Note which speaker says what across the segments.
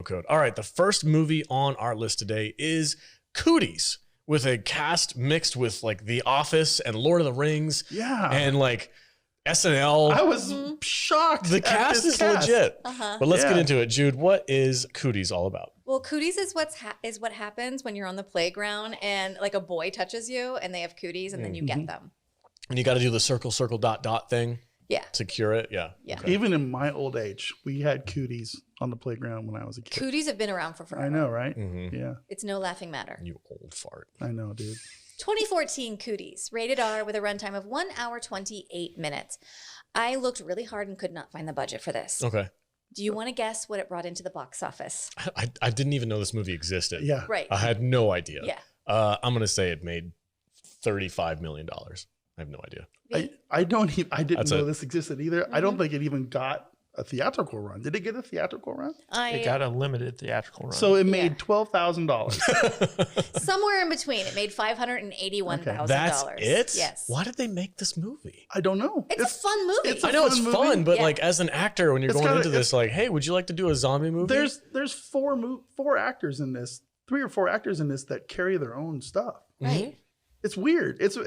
Speaker 1: code. All right, the first movie on our list today is Cooties, with a cast mixed with like The Office and Lord of the Rings.
Speaker 2: Yeah.
Speaker 1: And like SNL.
Speaker 2: I was shocked.
Speaker 1: The cast is legit. But let's get into it. Jude, what is Cooties all about?
Speaker 3: Well, Cooties is what happens when you're on the playground and like a boy touches you and they have cooties and then you get them.
Speaker 1: And you got to do the circle, dot, dot thing.
Speaker 3: Yeah.
Speaker 1: To cure it. Yeah.
Speaker 3: Okay.
Speaker 2: Even in my old age, we had Cooties on the playground when I was a kid.
Speaker 3: Cooties have been around for forever.
Speaker 2: I know, right?
Speaker 1: Yeah.
Speaker 3: It's no laughing matter.
Speaker 1: You old fart.
Speaker 2: I know, dude.
Speaker 3: 2014 Cooties, rated R with a runtime of 1 hour, 28 minutes. I looked really hard and could not find the budget for this.
Speaker 1: Okay.
Speaker 3: Do you want to guess what it brought into the box office?
Speaker 1: I didn't even know this movie existed.
Speaker 2: Yeah.
Speaker 3: Right.
Speaker 1: I had no idea.
Speaker 3: Yeah.
Speaker 1: I'm going to say it made $35 million. I have no idea.
Speaker 2: I didn't know
Speaker 1: it.
Speaker 2: this existed either. I don't think it even got a theatrical run. Did it get a theatrical run?
Speaker 4: It got a limited theatrical run.
Speaker 2: So it made $12,000.
Speaker 3: Somewhere in between. It made $581,000.
Speaker 1: That's it?
Speaker 3: Yes.
Speaker 1: Why did they make this movie?
Speaker 2: I don't know.
Speaker 3: It's a fun movie.
Speaker 1: I know it's
Speaker 2: movie.
Speaker 1: fun, but
Speaker 3: Yeah.
Speaker 1: like as an actor, when you're going into this, like, hey, would you like to do a zombie movie?
Speaker 2: There's four actors in this, 3 or 4 actors in this that carry their own stuff.
Speaker 3: Right.
Speaker 2: It's weird. It's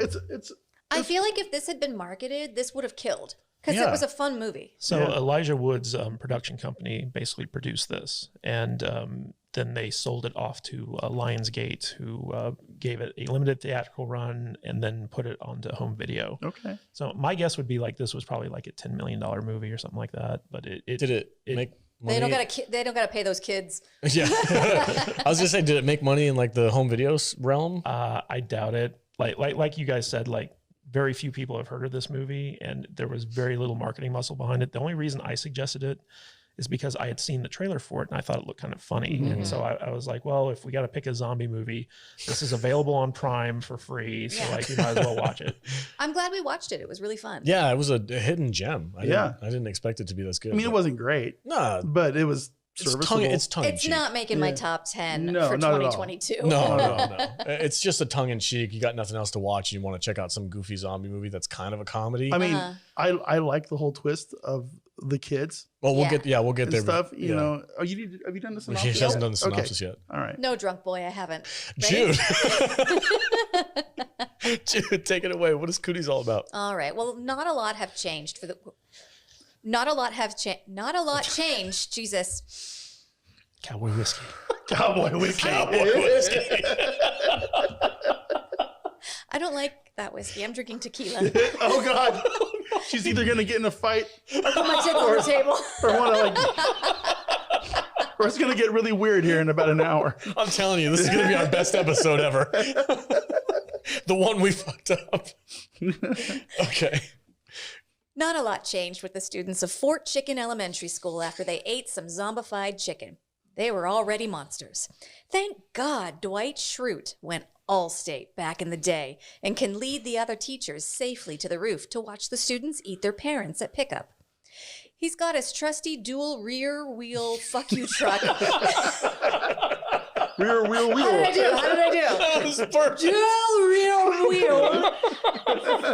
Speaker 3: I feel like if this had been marketed, this would have killed because
Speaker 1: Yeah.
Speaker 3: it was a fun movie.
Speaker 4: So Elijah Wood's production company basically produced this, and then they sold it off to Lionsgate, who gave it a limited theatrical run and then put it onto home video.
Speaker 2: okay.
Speaker 4: So my guess would be like this was probably like a $10 million movie or something like that. But
Speaker 1: Did it make money?
Speaker 3: They don't gotta pay those kids.
Speaker 1: Yeah. I was gonna say, did it make money in like the home videos realm?
Speaker 4: I doubt it. Like you guys said, like very few people have heard of this movie, and there was very little marketing muscle behind it. The only reason I suggested it is because I had seen the trailer for it and I thought it looked kind of funny. And so I was like, well, if we got to pick a zombie movie, this is available on Prime for free. So like, you might as well watch it.
Speaker 3: I'm glad we watched it. It was really fun.
Speaker 1: Yeah, it was a hidden gem. I didn't expect it to be this good.
Speaker 2: I mean, it wasn't great,
Speaker 1: Nah,
Speaker 2: but it was serviceable.
Speaker 1: it's tongue in
Speaker 3: It's
Speaker 1: cheek.
Speaker 3: not making my top 10
Speaker 2: No,
Speaker 3: for
Speaker 2: not at all.
Speaker 3: 2022.
Speaker 1: No. It's just a tongue in cheek. You got nothing else to watch. You want to check out some goofy zombie movie that's kind of a comedy.
Speaker 2: I mean, I like the whole twist of the kids
Speaker 1: well, we'll get
Speaker 2: and
Speaker 1: there.
Speaker 2: stuff. You
Speaker 1: Yeah.
Speaker 2: know, have you done the synopsis?
Speaker 1: She hasn't done the synopsis
Speaker 2: Okay.
Speaker 1: yet.
Speaker 2: All right.
Speaker 3: No, drunk boy, I haven't. Ready?
Speaker 1: Jude. Jude, take it away. What is Cooties all about?
Speaker 3: All right. Well, not a lot have changed for the. Not a lot changed. Jesus.
Speaker 4: Cowboy whiskey.
Speaker 2: Cowboy whiskey.
Speaker 3: I don't like that whiskey. I'm drinking tequila.
Speaker 2: Oh God. She's either gonna get in a fight
Speaker 3: Put my tip on the table.
Speaker 2: or want to or it's gonna get really weird here in about an hour.
Speaker 1: I'm telling you, this is going to be our best episode ever. The one we fucked up. Okay.
Speaker 3: Not a lot changed with the students of Fort Chicken Elementary School after they ate some zombified chicken. They were already monsters. Thank God Dwight Schrute went all-state back in the day and can lead the other teachers safely to the roof to watch the students eat their parents at pickup. He's got his trusty dual rear wheel fuck you truck.
Speaker 2: Rear wheel
Speaker 3: How did I do?
Speaker 1: That was perfect.
Speaker 3: Dual rear wheel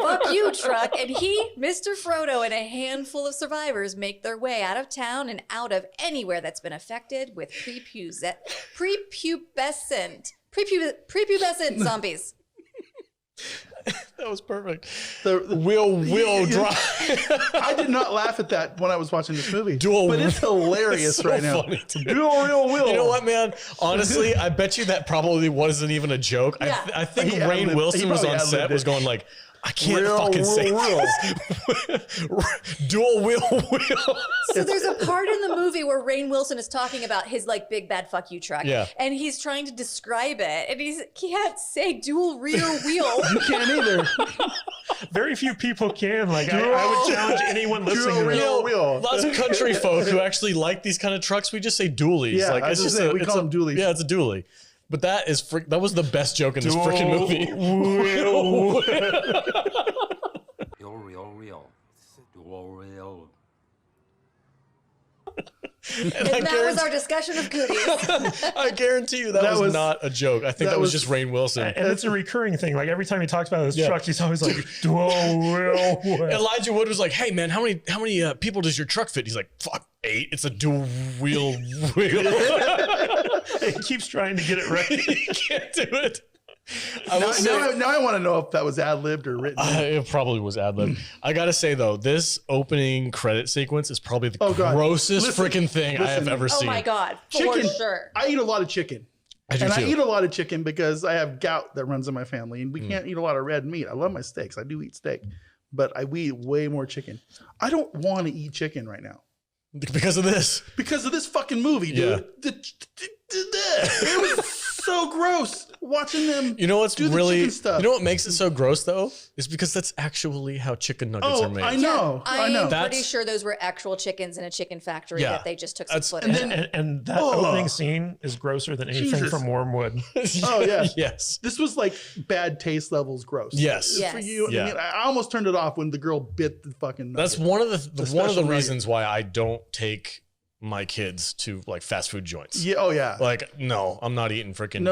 Speaker 3: fuck you truck, and he, Mr. Frodo, and a handful of survivors make their way out of town and out of anywhere that's been affected with prepubescent zombies.
Speaker 1: That was perfect.
Speaker 2: The
Speaker 1: Wheel drive.
Speaker 2: I did not laugh at that when I was watching this movie.
Speaker 1: Dual
Speaker 2: but it's hilarious
Speaker 1: It's so
Speaker 2: right now.
Speaker 1: funny to me.
Speaker 2: Dual real wheel.
Speaker 1: You know what, man? Honestly, I bet you that probably wasn't even a joke.
Speaker 3: Yeah.
Speaker 1: I think
Speaker 2: He
Speaker 1: Rainn
Speaker 2: ad-libbed-
Speaker 1: Wilson
Speaker 2: he
Speaker 1: was
Speaker 2: probably
Speaker 1: on set,
Speaker 2: ad-libbed
Speaker 1: was
Speaker 2: it.
Speaker 1: going like, I can't
Speaker 2: Real,
Speaker 1: fucking say
Speaker 2: real.
Speaker 1: this. Dual wheel.
Speaker 3: So there's a part in the movie where Rainn Wilson is talking about his like big bad fuck you truck.
Speaker 1: Yeah.
Speaker 3: And he's trying to describe it. And he can't say dual rear wheel.
Speaker 2: You can't either.
Speaker 4: Very few people can. Like I would challenge anyone listening to this.
Speaker 2: Real wheel.
Speaker 1: Lots of country folk who actually like these kind of trucks, we just say dualies.
Speaker 2: Yeah,
Speaker 1: like
Speaker 2: I was
Speaker 1: it's just
Speaker 2: gonna say, we call them dualies.
Speaker 1: Yeah, it's a dually. But that is that was the best joke in this freaking movie.
Speaker 5: Real. Real.
Speaker 3: And that was our discussion of Cooties.
Speaker 1: I guarantee you that was not a joke. I think that was just Rainn Wilson.
Speaker 4: And it's a recurring thing. Like every time he talks about his truck, he's always like, "Dual real."
Speaker 1: Elijah Wood was like, "Hey man, how many people does your truck fit?" He's like, "Fuck, 8. It's a dual wheel."
Speaker 4: He keeps trying to get it right.
Speaker 1: He can't do it.
Speaker 2: Now I want to know if that was ad-libbed or written.
Speaker 1: It probably was ad-lib. I gotta say though, this opening credit sequence is probably the grossest freaking thing I have ever seen.
Speaker 3: Oh my God, for
Speaker 2: Chicken.
Speaker 3: sure.
Speaker 2: I eat a lot of chicken.
Speaker 1: I do too.
Speaker 2: I eat a lot of chicken because I have gout that runs in my family, and we can't eat a lot of red meat. I love my steaks. I do eat steak, but I eat way more chicken. I don't want to eat chicken right now.
Speaker 1: Because of this.
Speaker 2: Because of this fucking movie, dude. It was so gross watching them.
Speaker 1: You know what's
Speaker 2: do the
Speaker 1: really,
Speaker 2: chicken stuff.
Speaker 1: you know what makes it so gross though? Is because that's actually how chicken nuggets are made.
Speaker 2: I know. I know.
Speaker 3: I'm pretty sure those were actual chickens in a chicken factory that they just took some footage.
Speaker 4: And that opening scene is grosser than anything from Wormwood.
Speaker 2: Oh yeah.
Speaker 1: Yes.
Speaker 2: This was like bad taste levels gross.
Speaker 1: Yes.
Speaker 3: Yes.
Speaker 2: For you.
Speaker 1: Yeah.
Speaker 2: I mean, I almost turned it off when the girl bit the fucking nugget.
Speaker 1: That's one of the
Speaker 2: special
Speaker 1: reasons why I don't take my kids to like fast food joints.
Speaker 2: Yeah. Oh yeah.
Speaker 1: Like, no, I'm not eating freaking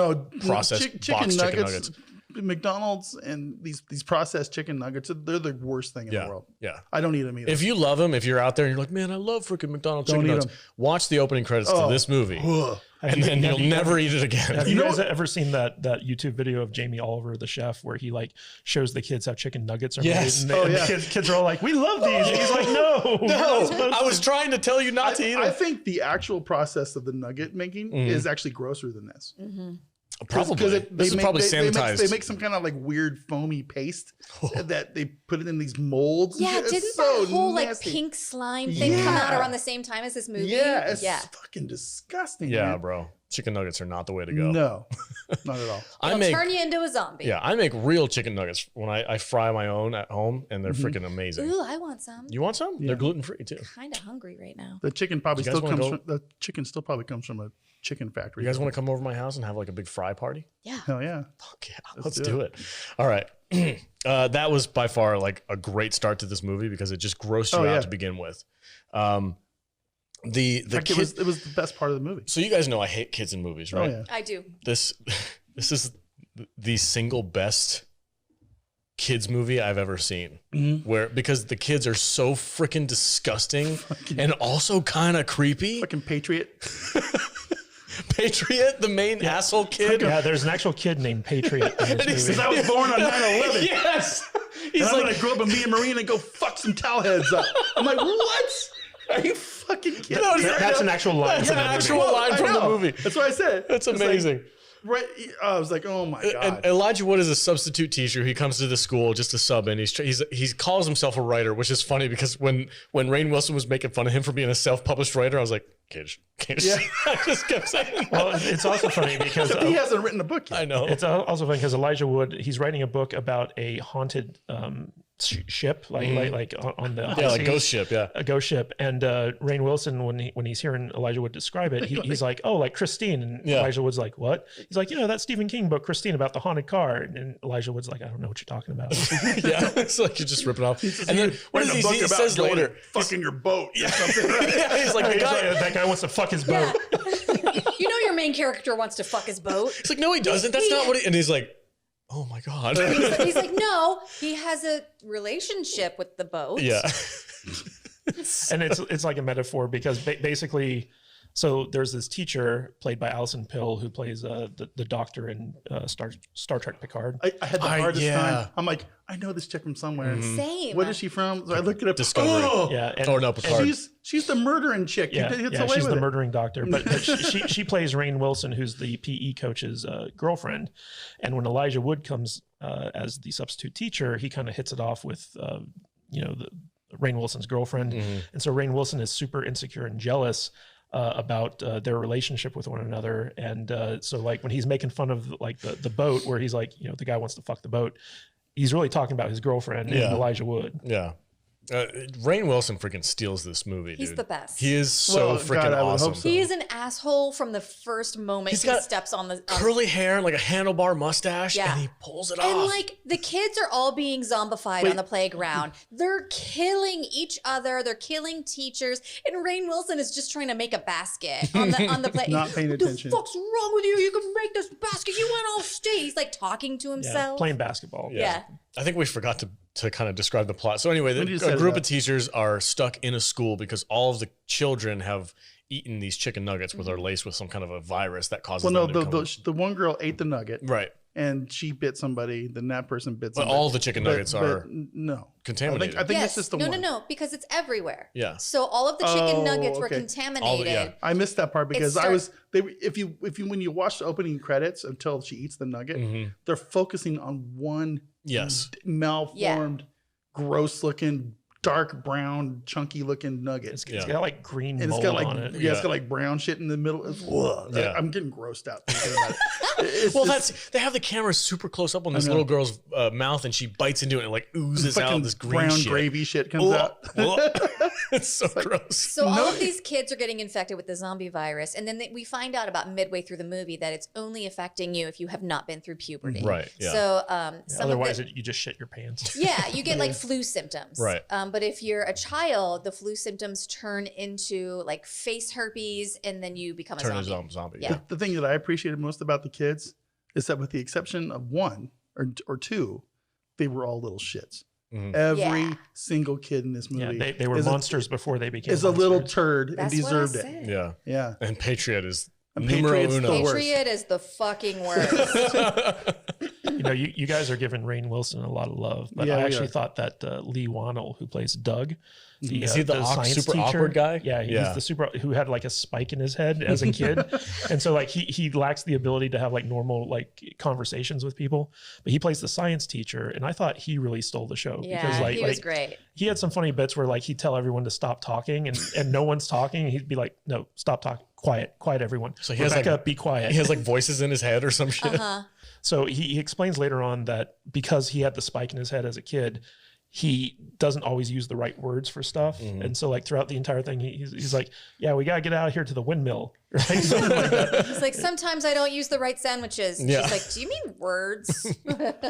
Speaker 1: processed
Speaker 2: chicken
Speaker 1: boxed
Speaker 2: nuggets,
Speaker 1: chicken nuggets.
Speaker 2: McDonald's and these processed chicken nuggets, they're the worst thing in the world.
Speaker 1: Yeah.
Speaker 2: I don't eat them either.
Speaker 1: If you love them, if you're out there and you're like, man, I love freaking McDonald's
Speaker 2: Don't
Speaker 1: chicken
Speaker 2: eat
Speaker 1: nuggets,
Speaker 2: them.
Speaker 1: watch the opening credits to this movie.
Speaker 2: Ugh.
Speaker 1: And then you'll never eat it again.
Speaker 4: Have you guys ever seen that YouTube video of Jamie Oliver, the chef, where he like shows the kids how chicken nuggets are
Speaker 1: Yes.
Speaker 4: made? And the kids are all like, "We love these." And he's like, "No,
Speaker 1: No, I was trying to tell you not to eat
Speaker 2: I
Speaker 1: them.
Speaker 2: think the actual process of the nugget making is actually grosser than this.
Speaker 1: Probably. This is probably sanitized.
Speaker 2: They make some kind of like weird foamy paste that they put it in these molds.
Speaker 3: Yeah,
Speaker 2: It's
Speaker 3: didn't
Speaker 2: so
Speaker 3: that whole
Speaker 2: nasty.
Speaker 3: like pink slime thing come out
Speaker 2: Yeah.
Speaker 3: around the same time as this movie?
Speaker 2: Yeah, it's fucking disgusting.
Speaker 1: Yeah,
Speaker 2: man.
Speaker 1: bro. Chicken nuggets are not the way to go.
Speaker 2: No, not at all.
Speaker 3: It'll turn you into a zombie.
Speaker 1: I make real chicken nuggets when I fry my own at home, and they're freaking amazing.
Speaker 3: Ooh, I want some.
Speaker 1: You want some?
Speaker 2: Yeah.
Speaker 1: They're gluten free too.
Speaker 3: Kind of hungry right now.
Speaker 2: The chicken probably
Speaker 1: You guys
Speaker 2: still
Speaker 1: wanna
Speaker 2: comes
Speaker 1: go-
Speaker 2: from the chicken still probably comes from a chicken factory.
Speaker 1: You guys want to come over to my house and have like a big fry party?
Speaker 3: Yeah.
Speaker 2: Hell yeah.
Speaker 1: Fuck yeah, let's do it. All right. That was by far like a great start to this movie because it just grossed you out to begin with. The
Speaker 2: Like
Speaker 1: kid,
Speaker 2: it was the best part of the movie.
Speaker 1: so you guys know I hate kids in movies, right?
Speaker 2: Oh yeah.
Speaker 3: I do.
Speaker 1: This is the single best kids movie I've ever seen. Where because the kids are so freaking disgusting and also kind of creepy.
Speaker 2: Fucking Patriot.
Speaker 1: Patriot, the main asshole kid.
Speaker 4: Yeah, there's an actual kid named Patriot in this movie.
Speaker 2: I was born on 9/11.
Speaker 1: Yes.
Speaker 2: And
Speaker 1: He's
Speaker 2: I'm
Speaker 1: like,
Speaker 2: gonna grow up and be a Marine and go fuck some towel heads up. I'm like, what? Are you fucking kidding
Speaker 1: No,
Speaker 2: me?
Speaker 4: That's an actual line.
Speaker 1: That's
Speaker 4: from
Speaker 1: an
Speaker 4: the movie.
Speaker 1: actual
Speaker 2: Well,
Speaker 1: line
Speaker 2: I
Speaker 1: from the
Speaker 2: know.
Speaker 1: movie.
Speaker 2: That's what I said.
Speaker 1: That's
Speaker 2: It's like,
Speaker 1: amazing.
Speaker 2: right. I was like, oh my God.
Speaker 1: And Elijah Wood is a substitute teacher. He comes to the school just to sub in. He calls himself a writer, which is funny because when Rainn Wilson was making fun of him for being a self-published writer, I was like, Cage.
Speaker 2: Yeah.
Speaker 1: I just kept saying.
Speaker 4: Well, it's also funny because
Speaker 2: Except he hasn't written a book yet.
Speaker 1: I know.
Speaker 4: it's also funny because Elijah Wood, he's writing a book about a haunted ship, like on the high
Speaker 1: like
Speaker 4: seas.
Speaker 1: Ghost Ship, yeah.
Speaker 4: A ghost ship. And Rainn Wilson, when he's hearing Elijah Wood describe it, he's like, oh, like Christine. And Elijah Wood's like, what? He's like, that Stephen King book, Christine, about the haunted car. And Elijah Wood's like, I don't know what you're talking about.
Speaker 1: Yeah, it's like you're just ripping off. And then what does he says later?
Speaker 2: Fucking your boat or something, right?
Speaker 1: Yeah, he's like,
Speaker 4: that guy wants to fuck his boat.
Speaker 3: You know your main character wants to fuck his boat.
Speaker 1: He's like, no, he doesn't. That's not what he. And he's like, oh my God.
Speaker 3: He's like, no, he has a relationship with the boat.
Speaker 1: Yeah.
Speaker 4: And it's like a metaphor because basically, so there's this teacher played by Allison Pill who plays the doctor in Star Trek Picard.
Speaker 2: I had the hardest time. I'm like, I know this chick from somewhere.
Speaker 3: Same.
Speaker 2: What is she from? So I looked it up.
Speaker 1: Discovery.
Speaker 2: Oh,
Speaker 4: Yeah, and,
Speaker 1: Oh no, Picard.
Speaker 2: she's the murdering chick.
Speaker 4: yeah,
Speaker 2: He gets
Speaker 4: yeah,
Speaker 2: away
Speaker 4: she's
Speaker 2: with
Speaker 4: the
Speaker 2: it.
Speaker 4: murdering doctor, but she plays Rainn Wilson, who's the PE coach's girlfriend. And when Elijah Wood comes as the substitute teacher, he kind of hits it off with the Rainn Wilson's girlfriend, and so Rainn Wilson is super insecure and jealous about their relationship with one another. And so like when he's making fun of like the boat where he's like, the guy wants to fuck the boat, he's really talking about his girlfriend and Elijah Wood.
Speaker 1: Yeah. Rainn Wilson freaking steals this movie, dude.
Speaker 3: He's the best.
Speaker 1: He is so
Speaker 2: Well,
Speaker 1: freaking
Speaker 2: God, I would
Speaker 1: awesome.
Speaker 2: hope so.
Speaker 3: He is an asshole from the first moment
Speaker 1: He's
Speaker 3: he
Speaker 1: got
Speaker 3: steps on the
Speaker 1: Curly hair and like a handlebar mustache,
Speaker 3: Yeah.
Speaker 1: and he pulls it
Speaker 3: And
Speaker 1: off.
Speaker 3: like the kids are all being zombified on the playground. They're killing each other. They're killing teachers. And Rainn Wilson is just trying to make a basket on the play.
Speaker 2: Not paying
Speaker 3: What
Speaker 2: attention.
Speaker 3: the fuck's wrong with you? You can make this basket. You went all state. He's like talking to
Speaker 4: Yeah,
Speaker 3: himself.
Speaker 4: playing basketball.
Speaker 3: Yeah.
Speaker 1: I think we forgot to kind of describe the plot. So anyway,
Speaker 2: We need to
Speaker 1: a
Speaker 2: set it
Speaker 1: group
Speaker 2: up.
Speaker 1: of teachers are stuck in a school because all of the children have eaten these chicken nuggets where they're laced with some kind of a virus that causes
Speaker 2: Well, no,
Speaker 1: them to become-
Speaker 2: the one girl ate the nugget,
Speaker 1: right.
Speaker 2: and she bit somebody. Then that person bit
Speaker 1: But
Speaker 2: somebody.
Speaker 1: all the chicken nuggets are
Speaker 2: no
Speaker 1: contaminated.
Speaker 2: I think
Speaker 3: yes.
Speaker 2: it's just the
Speaker 3: no,
Speaker 2: one.
Speaker 3: no, because it's everywhere.
Speaker 1: Yeah.
Speaker 3: So all of the chicken
Speaker 2: Oh,
Speaker 3: nuggets were
Speaker 2: okay.
Speaker 3: contaminated.
Speaker 1: yeah.
Speaker 2: I missed that part because
Speaker 3: start-
Speaker 2: I was if you when you watch the opening credits until she eats the nugget, they're focusing on one
Speaker 1: Yes.
Speaker 2: malformed, gross looking, dark brown, chunky looking nugget.
Speaker 4: It's
Speaker 1: Yeah.
Speaker 4: got like green
Speaker 2: And it's
Speaker 4: mold
Speaker 2: got like
Speaker 4: on it.
Speaker 2: it's got like brown shit in the middle.
Speaker 1: Yeah.
Speaker 2: I'm getting grossed out thinking about it. It's
Speaker 1: Well,
Speaker 2: just
Speaker 1: they have the camera super close up on this
Speaker 2: know.
Speaker 1: little girl's mouth, and she bites into it and it like oozes out
Speaker 2: fucking
Speaker 1: this green
Speaker 2: brown
Speaker 1: shit.
Speaker 2: gravy shit comes out.
Speaker 1: It's so gross.
Speaker 3: So all of these kids are getting infected with the zombie virus, and then we find out about midway through the movie that it's only affecting you if you have not been through puberty.
Speaker 1: Right, yeah.
Speaker 3: So
Speaker 4: Otherwise, you just shit your pants.
Speaker 3: yeah, you get like flu symptoms.
Speaker 1: Right.
Speaker 3: But if you're a child, the flu symptoms turn into like face herpes, and then you become
Speaker 1: Turn
Speaker 3: a
Speaker 1: into
Speaker 3: zombie.
Speaker 1: a zombie.
Speaker 3: Yeah.
Speaker 2: The thing that I appreciated most about the kids is that with the exception of one or two, they were all little shits. Every
Speaker 3: Yeah.
Speaker 2: single kid in this
Speaker 4: Yeah,
Speaker 2: movie
Speaker 4: they were monsters before they became
Speaker 2: is a little
Speaker 4: monsters.
Speaker 2: turd and
Speaker 3: That's what I
Speaker 2: deserved it.
Speaker 3: said.
Speaker 1: Yeah.
Speaker 2: Yeah.
Speaker 1: And Patriot is
Speaker 2: And
Speaker 1: numero
Speaker 2: Patriot's the
Speaker 1: uno.
Speaker 2: worst.
Speaker 3: Patriot is the fucking worst.
Speaker 4: You know, you guys are giving Rainn Wilson a lot of love, but
Speaker 2: Yeah,
Speaker 4: I
Speaker 2: we
Speaker 4: actually
Speaker 2: are.
Speaker 4: thought that Lee Wannell, who plays Doug,
Speaker 1: Is he the
Speaker 4: science
Speaker 1: super awkward guy?
Speaker 4: Yeah, he's
Speaker 1: Yeah.
Speaker 4: the super who had like a spike in his head as a kid, and so like he lacks the ability to have like normal like conversations with people. But he plays the science teacher, and I thought he really stole the show
Speaker 3: Yeah,
Speaker 4: because like
Speaker 3: he was great.
Speaker 4: he had some funny bits where like he'd tell everyone to stop talking, and no one's talking, and he'd be like, "No, stop talking, quiet, everyone."
Speaker 1: So he has,
Speaker 4: Rebecca,
Speaker 1: like-
Speaker 4: be quiet.
Speaker 1: He has like voices in his head or some shit.
Speaker 4: So he explains later on that because he had the spike in his head as a kid, he doesn't always use the right words for stuff. And so like throughout the entire thing, he's like, yeah, we got to get out of here to the windmill. Right? Something like that.
Speaker 3: He's like, sometimes I don't use the right sandwiches.
Speaker 1: Yeah.
Speaker 3: She's like, do you mean words?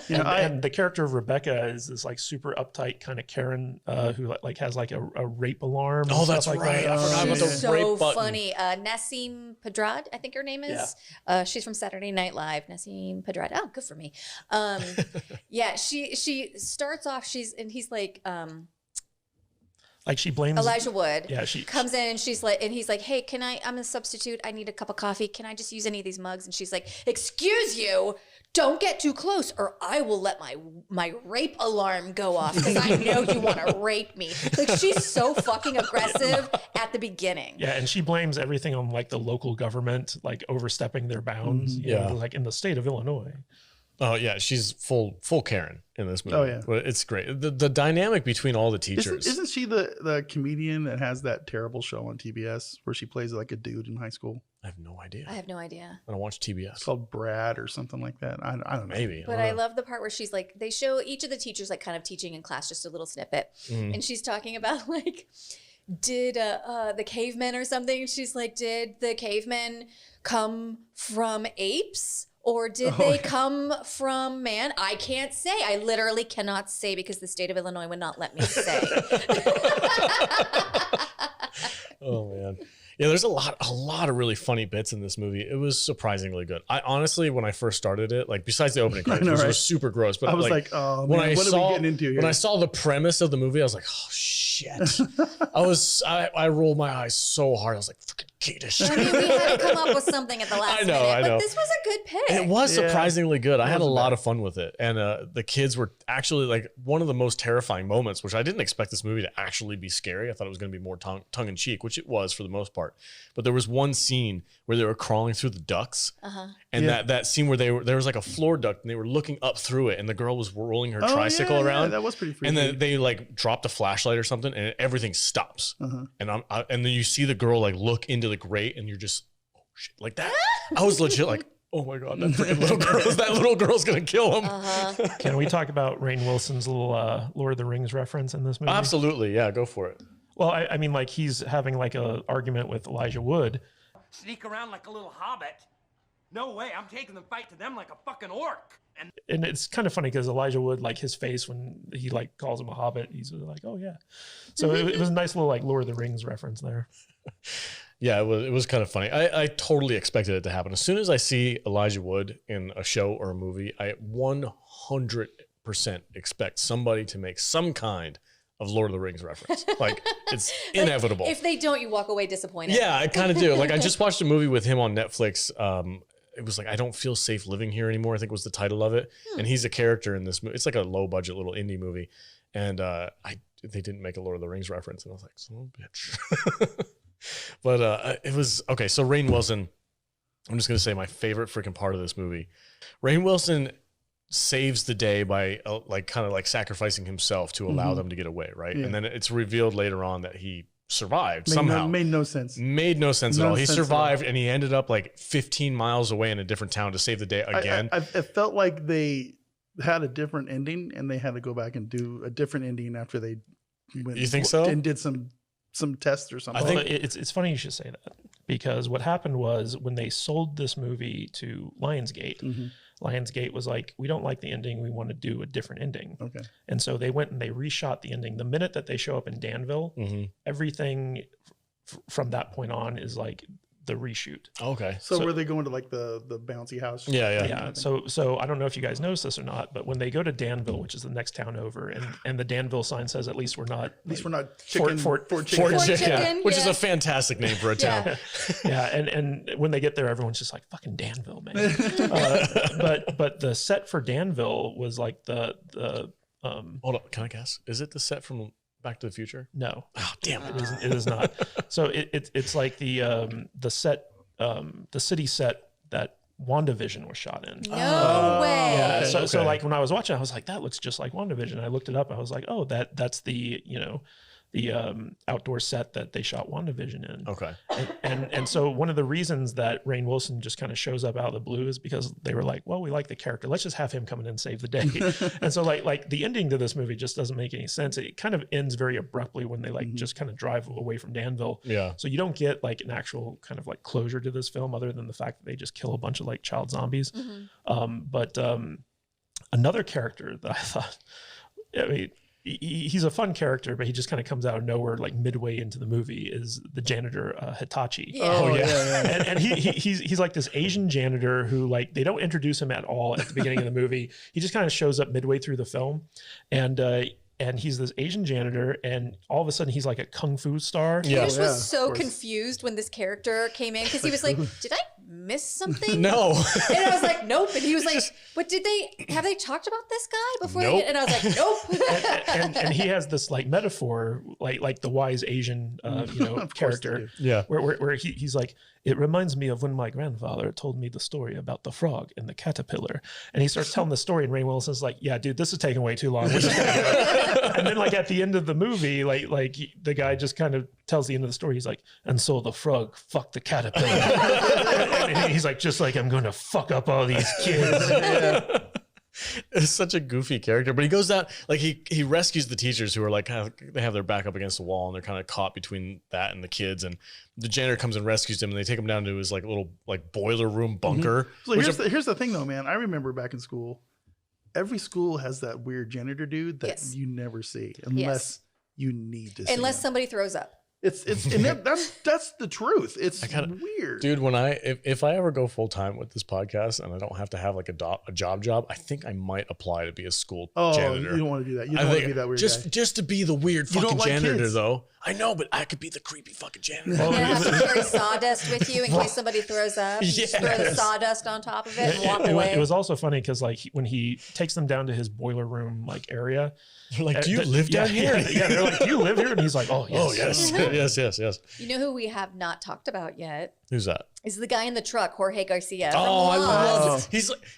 Speaker 2: You know,
Speaker 4: And the character of Rebecca is this like super uptight kind of Karen who like has like a rape alarm. and
Speaker 1: Oh,
Speaker 4: stuff
Speaker 1: that's
Speaker 4: like
Speaker 1: right.
Speaker 4: that.
Speaker 1: I forgot about the
Speaker 3: so
Speaker 1: rape button.
Speaker 3: funny. Nassim Pedrad, I think her name is. She's from Saturday Night Live. Nassim Pedrad. Oh, good for me. Yeah, she starts off. He's like
Speaker 4: Like she blames
Speaker 3: Elijah Wood.
Speaker 4: Yeah, she
Speaker 3: Comes in and she's like, and he's like, hey, I'm a substitute. I need a cup of coffee. Can I just use any of these mugs? And she's like, excuse you, don't get too close or I will let my rape alarm go off because I know you want to rape me. Like she's so fucking aggressive at the beginning.
Speaker 4: Yeah, and she blames everything on like the local government, like overstepping their bounds. You know, like in the state of Illinois.
Speaker 1: Oh yeah, she's full Karen in this movie.
Speaker 2: Oh, yeah.
Speaker 1: But it's great. The dynamic between all the teachers.
Speaker 2: Isn't she the comedian that has that terrible show on TBS where she plays like a dude in high school?
Speaker 1: I have no idea.
Speaker 3: I have no idea.
Speaker 1: I don't watch TBS.
Speaker 2: It's called Brad or something like that. I don't know.
Speaker 1: Maybe.
Speaker 3: But I love the part where she's like, they show each of the teachers like kind of teaching in class, just a little snippet. And she's talking about like, did the cavemen or something? And she's like, did the cavemen come from apes? Or did they come from man? I can't say. I literally cannot say because the state of Illinois would not let me say.
Speaker 1: Oh man. Yeah, there's a lot of really funny bits in this movie. It was surprisingly good. I honestly, when I first started it, like besides the opening credits,
Speaker 2: know,
Speaker 1: which
Speaker 2: right?
Speaker 1: was super gross, but
Speaker 2: I was like, oh man, what are we getting into here?
Speaker 1: When I saw the premise of the movie, I was like, oh shit. I rolled my eyes so hard. I was like, fucking Kadish.
Speaker 3: I mean, we had to come up with something at the last minute,
Speaker 1: I know.
Speaker 3: but this was a good pick.
Speaker 1: It was
Speaker 2: Yeah.
Speaker 1: surprisingly good. I had a
Speaker 2: wasn't
Speaker 1: lot
Speaker 2: bad.
Speaker 1: of fun with it. And the kids were actually like one of the most terrifying moments, which I didn't expect this movie to actually be scary. I thought it was going to be more tongue in cheek, which it was for the most part. But there was one scene where they were crawling through the ducts. And
Speaker 2: Yeah.
Speaker 1: that scene where there was like a floor duct and they were looking up through it and the girl was rolling her tricycle around.
Speaker 2: that was pretty freaky.
Speaker 1: And then they like dropped a flashlight or something and everything stops. And and then you see the girl like look into the grate and you're just, oh shit, like that. I was legit like, oh my God, that freaking little girl's going to kill him.
Speaker 4: Can we talk about Rainn Wilson's little Lord of the Rings reference in this movie?
Speaker 1: Absolutely. Yeah, go for it.
Speaker 4: Well, I mean, like he's having like a argument with Elijah Wood.
Speaker 5: Sneak around like a little hobbit? No way, I'm taking the fight to them like a fucking orc.
Speaker 4: And it's kind of funny because Elijah Wood, like his face when he like calls him a hobbit, he's like, oh yeah. So it was a nice little like Lord of the Rings reference there.
Speaker 1: Yeah, it was kind of funny. I totally expected it to happen. As soon as I see Elijah Wood in a show or a movie, I 100% expect somebody to make some kind of Lord of the Rings reference. Like it's inevitable.
Speaker 3: If they don't, you walk away disappointed.
Speaker 1: Yeah, I kind of do. Like I just watched a movie with him on Netflix. It was like I Don't Feel Safe Living Here Anymore, I think was the title of it. And he's a character in this movie. It's like a low budget little indie movie. And they didn't make a Lord of the Rings reference. And I was like, son of a bitch. But it was okay. So Rainn Wilson, I'm just going to say my favorite freaking part of this movie. Rainn Wilson saves the day by kind of sacrificing himself to allow them to get away. Right. Yeah. And then it's revealed later on that he survived somehow.
Speaker 2: Made no sense.
Speaker 1: Made no sense at all. He survived and he ended up like 15 miles away in a different town to save the day again.
Speaker 2: It felt like they had a different ending and they had to go back and do a different ending after they went.
Speaker 1: You think so?
Speaker 2: And did some tests or something.
Speaker 4: I think it's funny you should say that, because what happened was when they sold this movie to Lionsgate, Lionsgate was like, we don't like the ending. We want to do a different ending. Okay. And so they went and they reshot the ending. The minute that they show up in Dannville, everything from that point on is like the reshoot.
Speaker 1: Okay.
Speaker 2: So were they going to like the bouncy house?
Speaker 4: Yeah. So I don't know if you guys noticed this or not, but when they go to Dannville, which is the next town over, and the Dannville sign says, at least we're not
Speaker 2: chicken.
Speaker 4: Fort
Speaker 3: Chicken,
Speaker 1: which is a fantastic name for a town.
Speaker 4: Yeah. And when they get there, everyone's just like, fucking Dannville, man. But the set for Dannville was like the
Speaker 1: hold on, can I guess? Is it the set from Back to the Future?
Speaker 4: No.
Speaker 1: Oh, damn it.
Speaker 4: It is not. So it's like the set, the city set that WandaVision was shot in.
Speaker 3: No way.
Speaker 4: Yeah. So like when I was watching, I was like, that looks just like WandaVision. I looked it up. I was like, oh, that's the, the outdoor set that they shot WandaVision in.
Speaker 1: Okay.
Speaker 4: And so one of the reasons that Rainn Wilson just kind of shows up out of the blue is because they were like, well, we like the character. Let's just have him come in and save the day. And so like the ending to this movie just doesn't make any sense. It kind of ends very abruptly when they just kind of drive away from Dannville.
Speaker 1: Yeah.
Speaker 4: So you don't get like an actual kind of like closure to this film other than the fact that they just kill a bunch of like child zombies. But another character that I thought, I mean, he's a fun character, but he just kind of comes out of nowhere, like midway into the movie, is the janitor Hitachi. And he's like this Asian janitor who, like, they don't introduce him at all at the beginning of the movie. He just kind of shows up midway through the film, and he's this Asian janitor, and all of a sudden he's like a kung fu star.
Speaker 3: I just was so confused when this character came in, because he was like, did I miss something?
Speaker 1: No.
Speaker 3: And I was like, nope. And he was like, but have they talked about this guy before?
Speaker 1: Nope.
Speaker 3: And I was like, nope.
Speaker 4: and he has this like metaphor, like the wise Asian, character.
Speaker 1: Yeah.
Speaker 4: Where he's like, it reminds me of when my grandfather told me the story about the frog and the caterpillar. And he starts telling the story, and Rainn Wilson's like, yeah, dude, this is taking way too long. We're just gonna do it. And then like at the end of the movie, like the guy just kind of tells the end of the story. He's like, and so the frog fucked the caterpillar. And he's like, just like, I'm going to fuck up all these kids.
Speaker 1: It's such a goofy character, but he goes down, like he rescues the teachers who are like they have their back up against the wall and they're kind of caught between that and the kids, and the janitor comes and rescues them, and they take him down to his like little like boiler room bunker.
Speaker 2: So here's the thing though, man. I remember back in school, every school has that weird janitor dude that you never see unless you need to see
Speaker 3: unless
Speaker 2: him.
Speaker 3: somebody throws up.
Speaker 2: That's the truth. It's weird,
Speaker 1: dude. When if I ever go full time with this podcast and I don't have to have like a job, I think I might apply to be a school janitor.
Speaker 2: You don't want to do that. You don't want to be that weird guy.
Speaker 1: Just to be the weird fucking janitor, though. I know, but I could be the creepy fucking janitor.
Speaker 3: You have to carry sawdust with you in case somebody throws up. You just throw the sawdust on top of it and walk away.
Speaker 4: It was also funny because like when he takes them down to his boiler room like area,
Speaker 1: they're like, do you live down here?
Speaker 4: Yeah, they're like, do you live here? And he's like, oh yes.
Speaker 1: Oh yes. yes.
Speaker 3: You know who we have not talked about yet?
Speaker 1: Who's that?
Speaker 3: Is the guy in the truck, Jorge Garcia.
Speaker 1: Oh, I love it.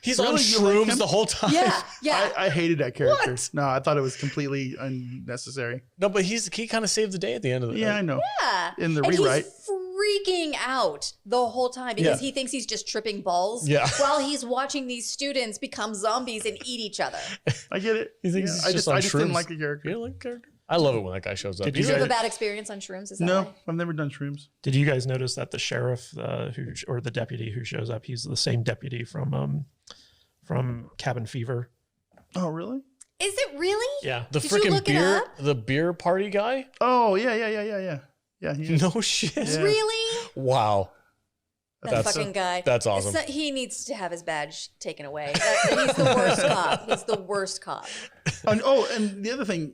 Speaker 1: He's on shrooms the whole time.
Speaker 3: Yeah.
Speaker 2: I hated that character.
Speaker 1: What?
Speaker 2: No, I thought it was completely unnecessary.
Speaker 1: No, but he kind of saved the day at the end of the day.
Speaker 2: Yeah, I know.
Speaker 3: Yeah.
Speaker 2: In the rewrite.
Speaker 3: He's freaking out the whole time because he thinks he's just tripping balls while he's watching these students become zombies and eat each other.
Speaker 2: I get it.
Speaker 1: He thinks
Speaker 2: I just didn't like the character.
Speaker 1: You don't like the character? I love it when that guy shows up.
Speaker 3: Did you have a bad experience on shrooms? Is that
Speaker 2: No,
Speaker 3: why?
Speaker 2: I've never done shrooms.
Speaker 4: Did you guys notice that the sheriff or the deputy who shows up, he's the same deputy from Cabin Fever?
Speaker 2: Oh, really?
Speaker 3: Is it really?
Speaker 4: Yeah.
Speaker 1: The
Speaker 3: Did you look it
Speaker 1: freaking
Speaker 3: up?
Speaker 1: the beer party guy?
Speaker 2: Oh, yeah. Yeah, he is.
Speaker 1: No shit.
Speaker 2: Yeah.
Speaker 3: Really?
Speaker 1: Wow.
Speaker 3: That fucking guy.
Speaker 1: That's awesome.
Speaker 3: He needs to have his badge taken away. He's the worst cop. He's the worst cop.
Speaker 2: And the other thing,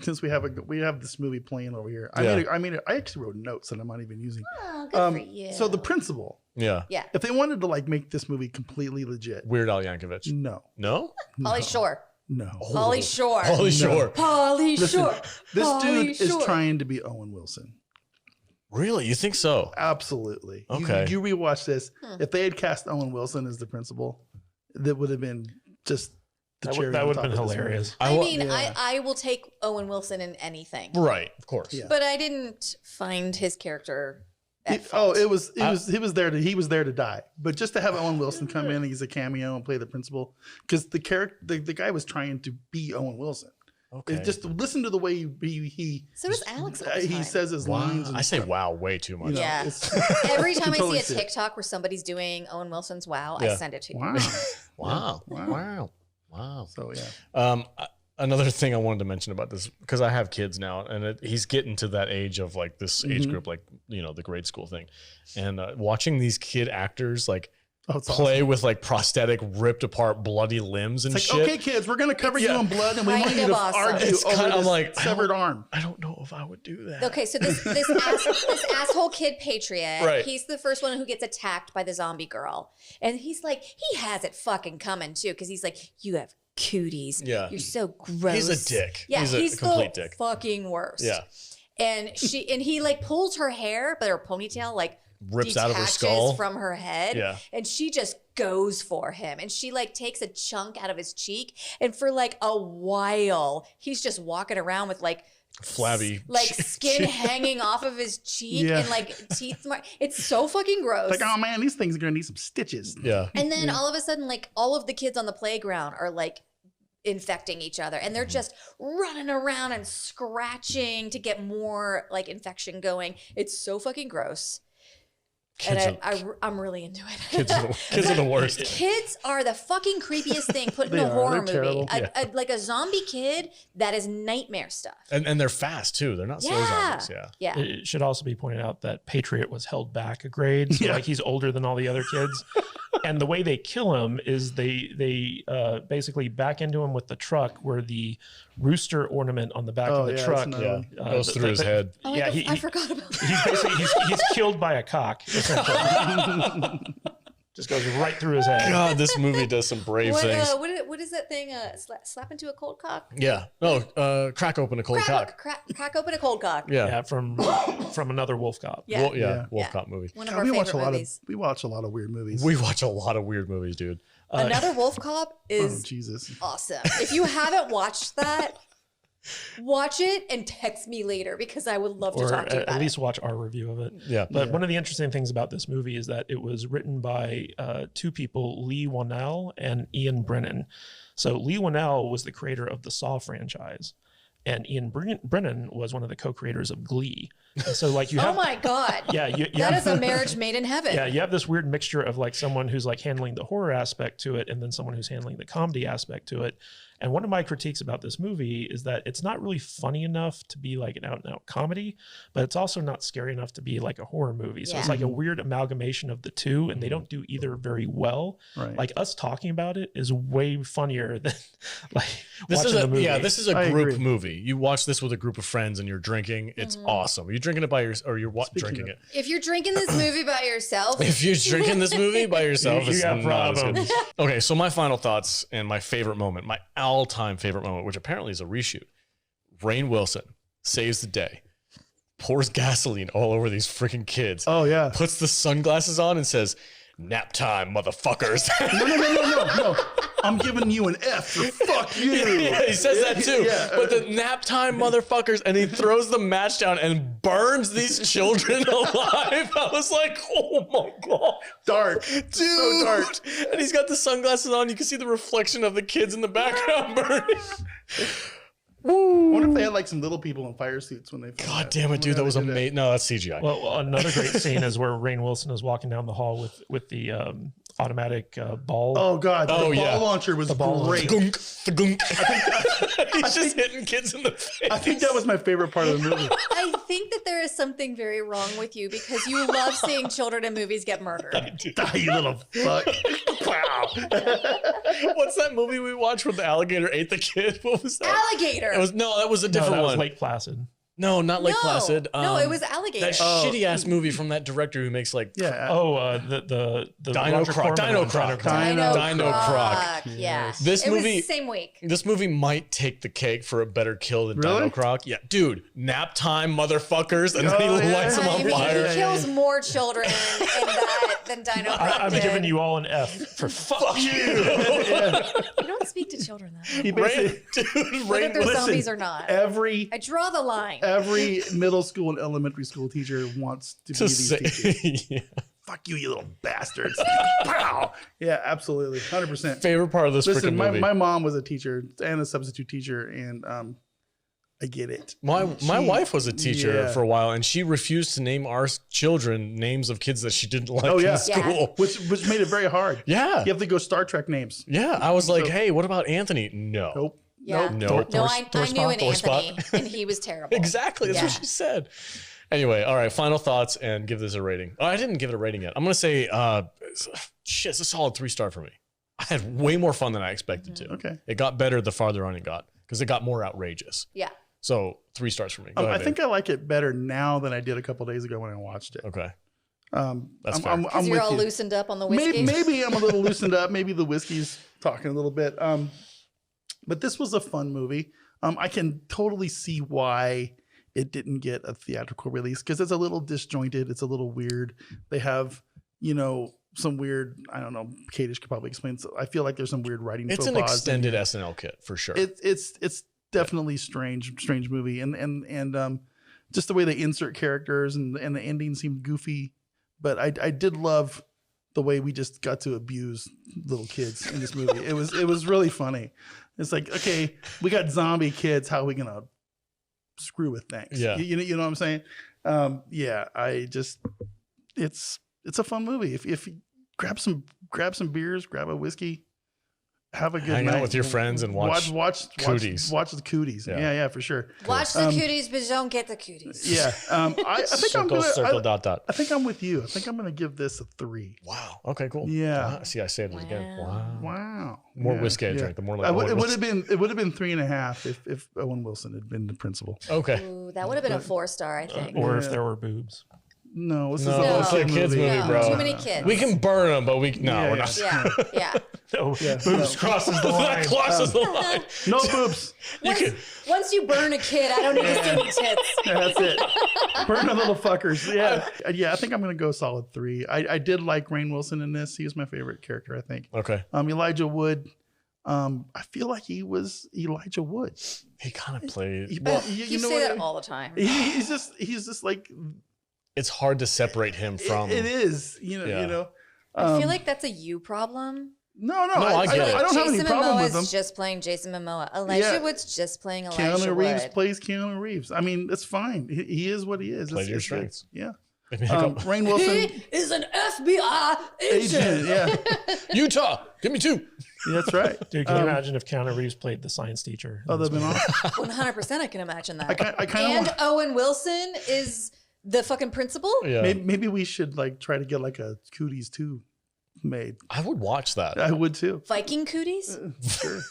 Speaker 2: since we have this movie playing over here, I actually wrote notes that I'm not even using.
Speaker 3: Oh, good for you.
Speaker 2: So the principal,
Speaker 1: Yeah.
Speaker 3: Yeah.
Speaker 2: if they wanted to like make this movie completely legit,
Speaker 1: Weird Al Yankovic.
Speaker 2: no,
Speaker 3: Pauly Shore.
Speaker 2: no.
Speaker 3: Pauly Shore.
Speaker 1: Holy Shore.
Speaker 3: Pauly
Speaker 2: Listen,
Speaker 3: Shore.
Speaker 2: this
Speaker 3: Pauly
Speaker 2: dude is
Speaker 3: Shore.
Speaker 2: trying to be Owen Wilson.
Speaker 1: Really? You think so?
Speaker 2: Absolutely.
Speaker 1: Okay.
Speaker 2: You rewatch this. If they had cast Owen Wilson as the principal, that would have been just the cherry.
Speaker 4: That
Speaker 2: on
Speaker 4: would have
Speaker 2: top
Speaker 4: been
Speaker 2: of this
Speaker 4: hilarious.
Speaker 3: I mean,
Speaker 2: Yeah.
Speaker 3: I will take Owen Wilson in anything.
Speaker 1: Right. Of course.
Speaker 2: Yeah.
Speaker 3: But I didn't find his character.
Speaker 2: movie. He was there to die. But just to have Owen Wilson come in, he's a cameo and play the principal, because the guy was trying to be Owen Wilson.
Speaker 1: Okay.
Speaker 2: Just listen to the way he
Speaker 3: So does Alex. all the
Speaker 2: he
Speaker 3: time.
Speaker 2: says his
Speaker 1: Wow.
Speaker 2: lines. And
Speaker 1: I say wow way too much.
Speaker 2: you know,
Speaker 3: Yeah.
Speaker 2: it's-
Speaker 3: Every time I
Speaker 2: totally
Speaker 3: see a
Speaker 2: see it.
Speaker 3: TikTok where somebody's doing Owen Wilson's wow, I
Speaker 1: Yeah.
Speaker 3: send it to you.
Speaker 2: Wow.
Speaker 1: Wow.
Speaker 2: Wow.
Speaker 1: Wow. Wow.
Speaker 2: So yeah.
Speaker 1: Another thing I wanted to mention about this, because I have kids now, and he's getting to that age of like this age group, like, you know, the grade school thing, and watching these kid actors like
Speaker 2: It's
Speaker 1: play
Speaker 2: awesome.
Speaker 1: with like prosthetic, ripped apart, bloody limbs and
Speaker 2: It's like,
Speaker 1: shit.
Speaker 2: okay, kids, we're gonna cover
Speaker 1: Yeah.
Speaker 2: you in blood, and we want
Speaker 3: Kind
Speaker 2: you
Speaker 3: of
Speaker 2: to
Speaker 3: awesome.
Speaker 2: argue
Speaker 1: It's
Speaker 2: over
Speaker 1: kind of
Speaker 2: this
Speaker 1: like,
Speaker 2: severed arm.
Speaker 1: I don't know if I would do that.
Speaker 3: Okay, so this asshole kid patriot,
Speaker 1: Right.
Speaker 3: he's the first one who gets attacked by the zombie girl. And he's like, he has it fucking coming too, because he's like, you have cooties.
Speaker 1: Yeah.
Speaker 3: You're so gross.
Speaker 1: He's a dick.
Speaker 3: Yeah,
Speaker 1: He's
Speaker 3: he's
Speaker 1: a complete
Speaker 3: the
Speaker 1: dick.
Speaker 3: fucking worst.
Speaker 1: Yeah.
Speaker 3: And he like pulls her hair, but her ponytail like
Speaker 1: Rips out of her
Speaker 3: detaches
Speaker 1: skull.
Speaker 3: from her head.
Speaker 1: Yeah.
Speaker 3: And she just goes for him. And she like takes a chunk out of his cheek. And for like a while, he's just walking around with like
Speaker 1: Flabby.
Speaker 3: like skin hanging off of his cheek
Speaker 2: Yeah.
Speaker 3: and like teeth. It's so fucking gross.
Speaker 2: Like, oh man, these things are gonna need some stitches.
Speaker 1: Yeah.
Speaker 3: And then all of a sudden, like all of the kids on the playground are like infecting each other, and they're
Speaker 1: Mm-hmm.
Speaker 3: just running around and scratching to get more like infection going. It's so fucking gross.
Speaker 1: Kids
Speaker 3: And
Speaker 1: are-
Speaker 3: I'm really into it.
Speaker 1: Kids are the worst.
Speaker 3: Kids are the fucking creepiest thing put in
Speaker 2: They
Speaker 3: a
Speaker 2: are.
Speaker 3: horror
Speaker 2: They're
Speaker 3: movie.
Speaker 2: terrible.
Speaker 3: Like a zombie kid that is nightmare stuff.
Speaker 1: And they're fast too. They're not slow
Speaker 3: Yeah.
Speaker 1: zombies. Yeah.
Speaker 3: Yeah.
Speaker 4: It should also be pointed out that Patriot was held back a grade, so like he's older than all the other kids. And the way they kill him is they basically back into him with the truck, where the rooster ornament on the back of the
Speaker 2: yeah,
Speaker 4: truck
Speaker 2: that's
Speaker 1: Yeah.
Speaker 2: another
Speaker 1: Goes through his head.
Speaker 3: Oh,
Speaker 4: yeah,
Speaker 3: I forgot about that.
Speaker 4: he's basically he's killed by a cock. essentially. Just goes right through his head.
Speaker 1: God, this movie does some brave things.
Speaker 3: What is that thing? Slap into a cold cock?
Speaker 1: Yeah. No, crack open a cold cock.
Speaker 3: Crack open a cold cock.
Speaker 1: Yeah.
Speaker 4: Yeah, from another wolf cop.
Speaker 3: Yeah.
Speaker 1: Wolf,
Speaker 2: Yeah.
Speaker 1: Wolf
Speaker 3: Yeah.
Speaker 1: Cop movie.
Speaker 3: One of
Speaker 2: God,
Speaker 3: our
Speaker 2: we watch
Speaker 3: favorite movies.
Speaker 2: we watch a lot of weird movies.
Speaker 1: We watch a lot of weird movies, dude.
Speaker 3: Another Wolf Cop
Speaker 2: oh
Speaker 3: is
Speaker 2: Jesus.
Speaker 3: awesome. If you haven't watched that, watch it and text me later, because I would love to
Speaker 4: Or
Speaker 3: talk to you about
Speaker 4: at
Speaker 3: it.
Speaker 4: least watch our review of it.
Speaker 1: Yeah.
Speaker 4: But one of the interesting things about this movie is that it was written by two people, Lee Whannell and Ian Brennan. So Lee Whannell was the creator of the Saw franchise, and Ian Brennan was one of the co-creators of Glee. And so like you
Speaker 3: Oh
Speaker 4: have,
Speaker 3: my God.
Speaker 4: yeah, you
Speaker 3: That
Speaker 4: have,
Speaker 3: is a marriage made in heaven.
Speaker 4: yeah, you have this weird mixture of like someone who's like handling the horror aspect to it, and then someone who's handling the comedy aspect to it. And one of my critiques about this movie is that it's not really funny enough to be like an out and out comedy, but it's also not scary enough to be like a horror movie. So it's
Speaker 3: Yeah.
Speaker 4: like a weird amalgamation of the two, and they don't do either very well.
Speaker 2: Right.
Speaker 4: Like us talking about it is way funnier than like
Speaker 1: This is
Speaker 4: watching the movie.
Speaker 1: this is a
Speaker 2: I
Speaker 1: group
Speaker 2: agree.
Speaker 1: movie. You watch this with a group of friends and you're drinking. It's awesome. You're drinking it by yourself, or you're drinking
Speaker 2: of-
Speaker 1: it.
Speaker 3: If you're drinking this movie by yourself,
Speaker 1: If you're drinking this movie by yourself,
Speaker 4: You
Speaker 1: it's
Speaker 4: got
Speaker 1: not as good.
Speaker 4: problems.
Speaker 1: Okay, so my final thoughts and my favorite moment, my all-time favorite moment, which apparently is a reshoot. Rainn Wilson saves the day, pours gasoline all over these freaking kids,
Speaker 2: Oh yeah.
Speaker 1: puts the sunglasses on and says, "Nap time, motherfuckers."
Speaker 2: No. I'm giving you an F for fuck you.
Speaker 1: Yeah, he says that too.
Speaker 2: Yeah.
Speaker 1: But the nap time, motherfuckers, and he throws the match down and burns these children alive. I was like, oh my God.
Speaker 2: Dark.
Speaker 1: Dude.
Speaker 2: So dark.
Speaker 1: And he's got the sunglasses on. You can see the reflection of the kids in the background burning.
Speaker 2: I wonder if they had like some little people in fire suits when they.
Speaker 1: God damn it, dude. That was amazing. No, that's CGI.
Speaker 4: Well, another great scene is where Rainn Wilson is walking down the hall with the automatic ball.
Speaker 2: Oh God.
Speaker 1: Oh,
Speaker 2: the
Speaker 1: yeah.
Speaker 2: ball launcher was
Speaker 4: ball
Speaker 2: great.
Speaker 1: Gunk, the gunk. He's just hitting kids in the face.
Speaker 2: I think that was my favorite part of the movie.
Speaker 3: I think that there is something very wrong with you, because you love seeing children in movies get murdered.
Speaker 2: Die, you little fuck.
Speaker 1: What's that movie we watched where the alligator ate the kid? What was that?
Speaker 3: Alligator.
Speaker 1: That was a
Speaker 4: No,
Speaker 1: different
Speaker 4: that was
Speaker 1: one.
Speaker 4: Lake Placid.
Speaker 1: No, not Lake Placid.
Speaker 3: No, it was Alligator.
Speaker 1: That shitty ass movie from that director who makes like
Speaker 4: The
Speaker 1: Dino
Speaker 4: Roger
Speaker 1: Croc.
Speaker 4: Corman
Speaker 1: Dino
Speaker 4: one.
Speaker 1: Croc.
Speaker 2: Dino
Speaker 1: Croc.
Speaker 3: Yeah.
Speaker 1: This
Speaker 3: it
Speaker 1: movie-
Speaker 3: was the same week.
Speaker 1: This movie might take the cake for a better kill than
Speaker 2: Really?
Speaker 1: Dino Croc. Yeah, dude, nap time, motherfuckers, and then he
Speaker 2: Oh, yeah.
Speaker 1: lights them
Speaker 3: I
Speaker 1: on
Speaker 3: mean,
Speaker 1: fire.
Speaker 3: he kills more children in that than Dino Croc
Speaker 4: I'm
Speaker 3: did.
Speaker 4: giving you all an F for fuck you.
Speaker 3: You don't speak to children that way.
Speaker 2: He basically,
Speaker 3: Whether they're
Speaker 2: listen,
Speaker 3: zombies or not.
Speaker 2: every
Speaker 3: I draw the line.
Speaker 2: every middle school and elementary school teacher wants to be
Speaker 1: To
Speaker 2: these
Speaker 1: say,
Speaker 2: teachers.
Speaker 1: yeah.
Speaker 2: Fuck you, you little bastards. Pow! Yeah, absolutely. 100%.
Speaker 1: Favorite part of this
Speaker 2: Listen,
Speaker 1: freaking movie.
Speaker 2: my mom was a teacher and a substitute teacher, and I get it.
Speaker 1: My wife was a teacher
Speaker 2: Yeah.
Speaker 1: for a while, and she refused to name our children names of kids that she didn't like
Speaker 2: Oh, yeah.
Speaker 1: in school.
Speaker 2: Which made it very hard.
Speaker 1: Yeah.
Speaker 2: You have to go Star Trek names.
Speaker 1: Yeah. I was like,
Speaker 2: So-
Speaker 1: hey, what about Anthony? No.
Speaker 2: Nope.
Speaker 3: Yeah.
Speaker 1: Nope.
Speaker 3: No, I knew an
Speaker 1: Thorspot.
Speaker 3: Anthony, and he was terrible.
Speaker 1: Exactly. That's what she said. Anyway, all right. Final thoughts and give this a rating. Oh, I didn't give it a rating yet. I'm going to say, it's a solid 3-star for me. I had way more fun than I expected to.
Speaker 2: Okay.
Speaker 1: It got better the farther on it got because it got more outrageous.
Speaker 3: Yeah.
Speaker 1: So 3 stars for me. Go
Speaker 2: I
Speaker 1: ahead,
Speaker 2: think I like it better now than I did a couple days ago when I watched it.
Speaker 1: Dave. Okay.
Speaker 2: That's
Speaker 1: fair.
Speaker 2: I'm
Speaker 3: Because you're
Speaker 2: with
Speaker 3: all
Speaker 2: you.
Speaker 3: loosened up on the whiskey.
Speaker 2: Maybe I'm a little loosened up. Maybe the whiskey's talking a little bit. But this was a fun movie. I can totally see why it didn't get a theatrical release because it's a little disjointed. It's a little weird. They have, some weird, I don't know, Kadish could probably explain. So I feel like there's some weird writing.
Speaker 1: It's
Speaker 2: faux
Speaker 1: an
Speaker 2: pas
Speaker 1: extended SNL kit for sure.
Speaker 2: It's definitely strange movie. And just the way they insert characters and the ending seemed goofy. But I did love the way we just got to abuse little kids in this movie. It was really funny. It's like, okay, we got zombie kids. How are we gonna screw with things?
Speaker 1: Yeah.
Speaker 2: You know what I'm saying? It's a fun movie. If you grab some beers, grab a whiskey, have a good
Speaker 1: Hang
Speaker 2: night
Speaker 1: out with your friends and watch Cooties.
Speaker 2: Watch the Cooties.
Speaker 1: Yeah.
Speaker 2: Yeah, for sure.
Speaker 3: Watch the Cooties, but don't get the Cooties.
Speaker 2: Yeah, I think
Speaker 1: circle.
Speaker 2: I think I'm with you. I think I'm gonna give this a 3.
Speaker 1: Wow. Okay, cool.
Speaker 2: Yeah.
Speaker 1: Wow. See, I said it again. Wow.
Speaker 2: Wow.
Speaker 1: More
Speaker 2: Yeah,
Speaker 1: whiskey I
Speaker 2: yeah.
Speaker 1: drank, the more like
Speaker 2: It would
Speaker 1: Owen
Speaker 2: have been 3.5 if Owen Wilson had been the principal.
Speaker 1: Okay.
Speaker 3: Ooh, that would have been a 4-star, I think.
Speaker 4: Or
Speaker 2: Yeah.
Speaker 4: if there were boobs.
Speaker 2: No, this is
Speaker 1: No,
Speaker 2: a
Speaker 1: it's a kids movie,
Speaker 3: No,
Speaker 1: bro.
Speaker 3: too many kids.
Speaker 1: We can burn them, but we're
Speaker 2: Yeah,
Speaker 1: not.
Speaker 3: Yeah.
Speaker 4: No,
Speaker 2: Yeah.
Speaker 4: boobs crosses the line.
Speaker 1: That crosses the line.
Speaker 2: No boobs.
Speaker 3: Once you burn a kid, I don't need to see any tits.
Speaker 2: Yeah, that's it. Burn the little fuckers. Yeah. I think I'm gonna go solid 3. I did like Rainn Wilson in this. He was my favorite character, I think.
Speaker 1: Okay.
Speaker 2: Elijah Wood. I feel like he was Elijah Wood.
Speaker 1: He kind of played.
Speaker 3: You say that all the time.
Speaker 2: He's just like
Speaker 1: It's hard to separate him from.
Speaker 2: it is.
Speaker 1: Yeah.
Speaker 3: I feel like that's a you problem.
Speaker 2: No,
Speaker 1: I get it.
Speaker 2: I don't have any
Speaker 3: Jason
Speaker 2: problem
Speaker 3: Momoa
Speaker 2: with him.
Speaker 3: is just playing Jason Momoa. Elijah
Speaker 2: Yeah.
Speaker 3: Wood's just playing Elijah
Speaker 2: Keanu Reeves
Speaker 3: Wood.
Speaker 2: plays Keanu Reeves. I mean, it's fine. He is what he is.
Speaker 1: Play to your
Speaker 2: It's good.
Speaker 1: strengths.
Speaker 2: Yeah.
Speaker 1: Maybe I go,
Speaker 2: Rainn Wilson,
Speaker 3: He is an FBI agent.
Speaker 2: agent. Yeah,
Speaker 1: Utah, give me 2.
Speaker 2: that's right.
Speaker 4: Dude, can you imagine if Keanu Reeves played the science teacher?
Speaker 2: Oh, that'd been awesome.
Speaker 3: 100%, I can imagine that.
Speaker 2: I kind
Speaker 3: And
Speaker 2: of
Speaker 3: Owen Wilson is the fucking principal.
Speaker 1: Yeah.
Speaker 2: maybe we should like try to get like a Cooties 2 made.
Speaker 1: I would watch that.
Speaker 2: I would too.
Speaker 3: Viking Cooties.
Speaker 2: Sure.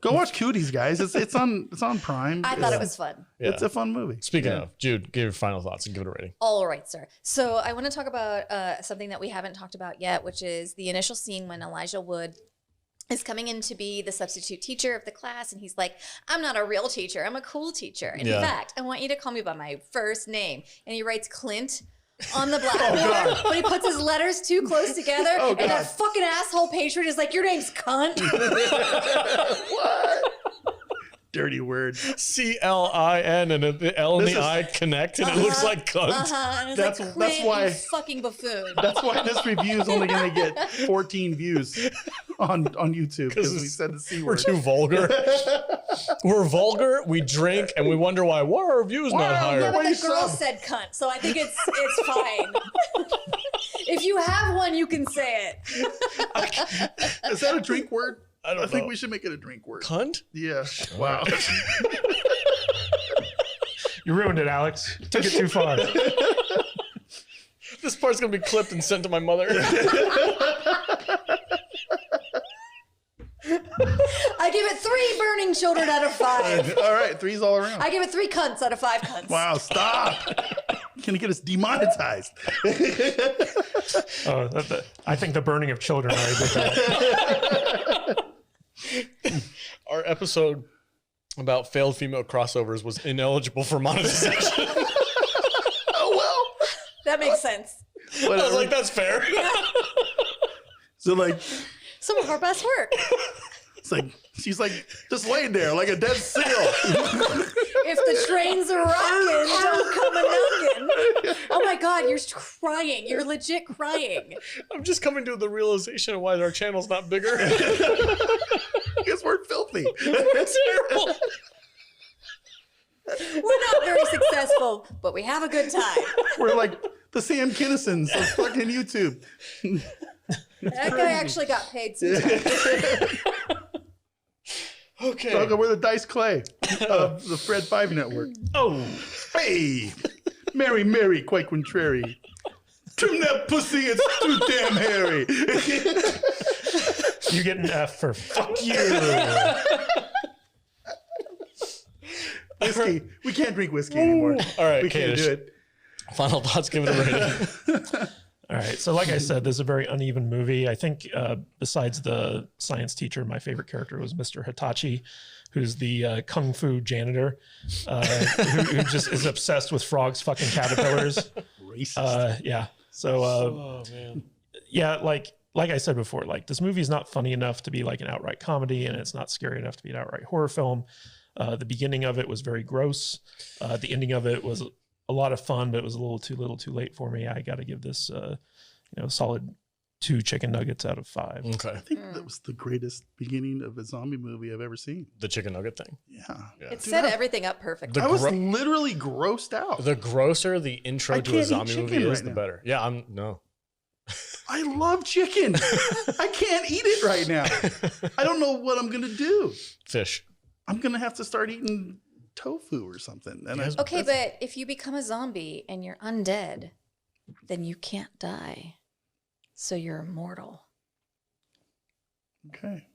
Speaker 2: Go watch Cooties, guys. It's on Prime.
Speaker 3: I thought it was fun.
Speaker 1: Yeah.
Speaker 2: It's a fun movie.
Speaker 1: Speaking of, Jude, give your final thoughts and give it a rating.
Speaker 3: All right, sir. So I want to talk about something that we haven't talked about yet, which is the initial scene when Elijah Wood is coming in to be the substitute teacher of the class. And he's like, I'm not a real teacher. I'm a cool teacher. In
Speaker 1: Yeah.
Speaker 3: fact, I want you to call me by my first name. And he writes Clint on the blackboard, but he puts his letters too close together.
Speaker 2: Oh,
Speaker 3: and that
Speaker 2: God.
Speaker 3: fucking asshole patron is like, your name's Cunt.
Speaker 2: What? Dirty word.
Speaker 1: CLIN and the L and
Speaker 2: This
Speaker 1: the
Speaker 2: is-
Speaker 1: I connect and it looks like cunt.
Speaker 3: And it's
Speaker 2: That's-
Speaker 3: like,
Speaker 2: that's
Speaker 3: Clint,
Speaker 2: why-
Speaker 3: you fucking buffoon.
Speaker 2: That's why this review is only going to get 14 views on YouTube because we said the C
Speaker 1: We're
Speaker 2: word.
Speaker 1: too vulgar. We're vulgar, we drink, and we wonder why our views not
Speaker 2: Wow,
Speaker 1: higher.
Speaker 3: Yeah, but
Speaker 2: Why
Speaker 3: the
Speaker 2: you
Speaker 3: girl
Speaker 2: sub?
Speaker 3: said cunt, so I think it's fine. If you have one, you can say it.
Speaker 2: Is that a drink word?
Speaker 1: I don't
Speaker 2: think
Speaker 1: know.
Speaker 2: we should make it a drink word.
Speaker 1: Cunt?
Speaker 2: Yeah. Wow.
Speaker 4: You ruined it, Alex. You took it too far.
Speaker 1: This part's gonna be clipped and sent to my mother.
Speaker 3: 3 burning children out of 5.
Speaker 2: All right, 3's all around.
Speaker 3: I give it 3 cunts out of 5 cunts.
Speaker 2: Wow, stop. You're going to get us demonetized.
Speaker 4: I think the burning of children are a good that.
Speaker 1: Our episode about failed female crossovers was ineligible for monetization.
Speaker 2: Oh, well.
Speaker 3: That makes sense.
Speaker 1: I was like, that's fair.
Speaker 2: So, like,
Speaker 3: Some of our best work.
Speaker 2: it's like, she's like just laying there like a dead seal.
Speaker 3: If the trains are rocking, don't come a-knocking. Oh my God, you're crying. You're legit crying.
Speaker 1: I'm just coming to the realization of why our channel's not bigger.
Speaker 2: Because we're filthy.
Speaker 1: It's terrible.
Speaker 3: We're not very successful, but we have a good time.
Speaker 2: We're like the Sam Kinnisons of fucking YouTube.
Speaker 3: That guy actually got paid sometimes.
Speaker 1: Okay.
Speaker 2: We're the Dice Clay of the Fred 5 Network.
Speaker 4: Oh,
Speaker 2: Hey, Mary, Mary, quite contrary. Trim that pussy, it's too damn hairy.
Speaker 4: you get an F for fuck you.
Speaker 2: Whiskey. We can't drink whiskey anymore.
Speaker 1: All right,
Speaker 2: We can't
Speaker 1: Kadish.
Speaker 2: do it.
Speaker 1: Final thoughts, give it a rating.
Speaker 4: All right. So, like I said, this is a very uneven movie. I think besides the science teacher, my favorite character was Mr. Hitachi, who's the kung fu janitor, who just is obsessed with frogs fucking caterpillars.
Speaker 2: Racist.
Speaker 4: Yeah. So,
Speaker 1: Oh, man.
Speaker 4: yeah, like I said before, like this movie is not funny enough to be like an outright comedy, and it's not scary enough to be an outright horror film. The beginning of it was very gross. The ending of it was a lot of fun, but it was a little too late for me. I got to give this, solid 2 chicken nuggets out of 5.
Speaker 1: Okay.
Speaker 2: I think that was the greatest beginning of a zombie movie I've ever seen.
Speaker 1: The chicken nugget thing.
Speaker 2: Yeah.
Speaker 3: It set everything up perfectly.
Speaker 1: The
Speaker 2: I was
Speaker 1: gro-
Speaker 2: literally grossed out.
Speaker 1: The grosser the intro
Speaker 2: I
Speaker 1: to a
Speaker 2: can't eat
Speaker 1: zombie
Speaker 2: chicken
Speaker 1: movie is,
Speaker 2: right
Speaker 1: the
Speaker 2: now.
Speaker 1: better. Yeah, no.
Speaker 2: I love chicken. I can't eat it right now. I don't know what I'm going to do.
Speaker 1: Fish.
Speaker 2: I'm going to have to start eating tofu or something. And
Speaker 1: Yes.
Speaker 3: Okay, but if you become a zombie and you're undead, then you can't die. So you're immortal.
Speaker 2: Okay.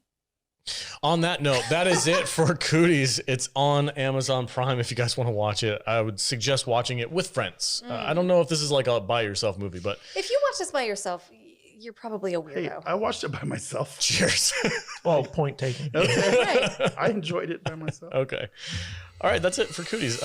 Speaker 1: On that note, that is it for Cooties. It's on Amazon Prime if you guys want to watch it. I would suggest watching it with friends. I don't know if this is like a by yourself movie, but
Speaker 3: If you watch this by yourself, you're probably a
Speaker 2: Hey,
Speaker 3: weirdo.
Speaker 2: I watched it by myself.
Speaker 1: cheers.
Speaker 4: Well, point taken.
Speaker 2: Okay.
Speaker 3: Right.
Speaker 2: I enjoyed it by myself.
Speaker 1: Okay. All right, that's it for Cooties.